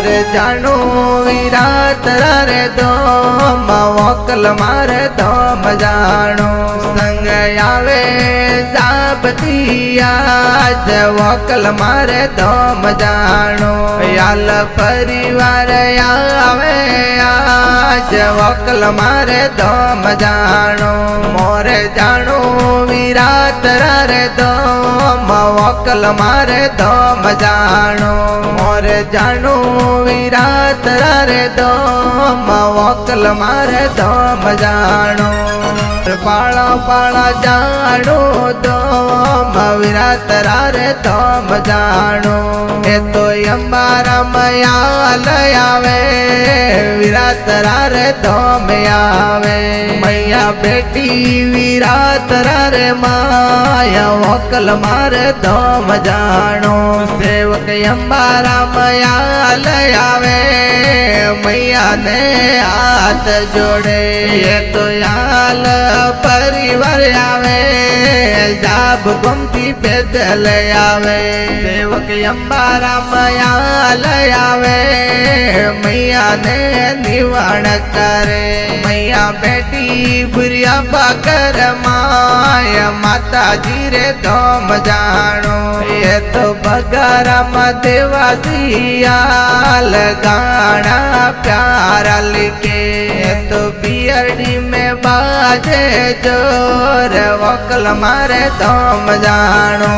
मोरे जानो विराट रे धोम वकल मारे धोम जानो संग आवे जाबतिया वकल मारे धोम जानो याल परिवार आवे आज वकल मारे धोम जानो मोरे जानो विराट रे धोम वकल मारे धोम जानो मोरे जानो विराट रे धोम वकल मारे धोम जानो पाला पाला जानो धोम विराट रे धोम जानो ए तो अम्बारा मयाल आवे विराट रे धोम आवे मैया बेटी विराट रे माया वकल मारे धोम जानो सेवक अम्बारा मयाल आवे मैया ने हाथ जोड़े ये तो याल परिवार आवे जाब गुमती पैदल आवे सेवक अम्बारा मयाल आवे मैया ने निवाण करे मैया बेटी बुरिया बाकर माया माता जी रे धोम जानो ये तो बगारा देवासियाल गाना प्यारा लिखे तो बियरडी में बाजे जोर वकल मारे धोम जानो।